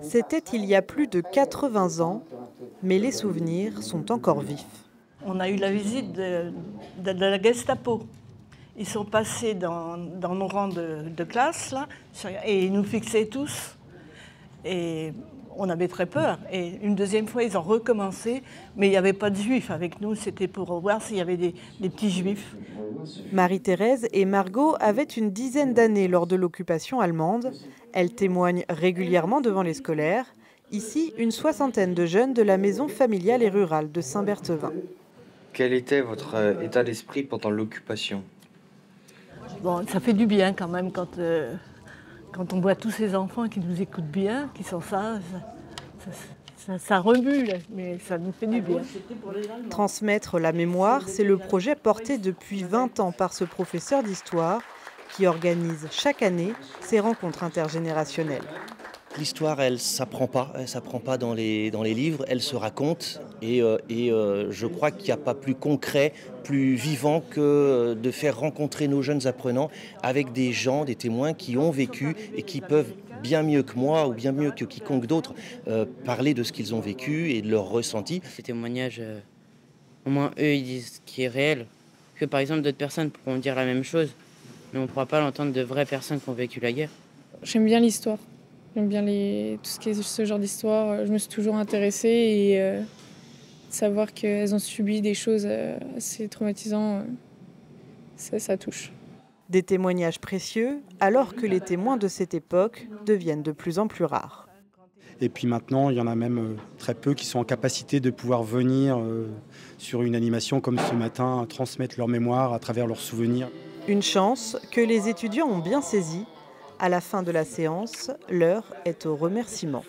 C'était il y a plus de 80 ans, mais les souvenirs sont encore vifs. On a eu la visite de la Gestapo. Ils sont passés dans nos rangs de classe, là, et ils nous fixaient tous. Et on avait très peur. Et une deuxième fois, ils ont recommencé, mais il n'y avait pas de juifs avec nous. C'était pour voir s'il y avait des petits juifs. Marie-Thérèse et Margot avaient une dizaine d'années lors de l'occupation allemande. Elles témoignent régulièrement devant les scolaires. Ici, une soixantaine de jeunes de la maison familiale et rurale de Saint-Berthevin. Quel était votre état d'esprit pendant l'occupation? Bon, ça fait du bien quand même quand on voit tous ces enfants qui nous écoutent bien, qui sont sages. Ça remue, là, mais ça nous fait du bien. Transmettre la mémoire, c'est le projet porté depuis 20 ans par ce professeur d'histoire qui organise chaque année ces rencontres intergénérationnelles. L'histoire, elle s'apprend pas dans les livres, elle se raconte et je crois qu'il n'y a pas plus concret, plus vivant que de faire rencontrer nos jeunes apprenants avec des gens, des témoins qui ont vécu et qui peuvent bien mieux que moi ou bien mieux que quiconque d'autre parler de ce qu'ils ont vécu et de leur ressenti. Ces témoignages, au moins eux, ils disent ce qui est réel, que par exemple d'autres personnes pourront dire la même chose, mais on ne pourra pas l'entendre de vraies personnes qui ont vécu la guerre. J'aime bien l'histoire. J'aime bien tout ce qui est ce genre d'histoire. Je me suis toujours intéressée et savoir qu'elles ont subi des choses assez traumatisantes, ça touche. Des témoignages précieux, alors que les témoins de cette époque deviennent de plus en plus rares. Et puis maintenant, il y en a même très peu qui sont en capacité de pouvoir venir sur une animation comme ce matin, transmettre leur mémoire à travers leurs souvenirs. Une chance que les étudiants ont bien saisie. À la fin de la séance, l'heure est au remerciement.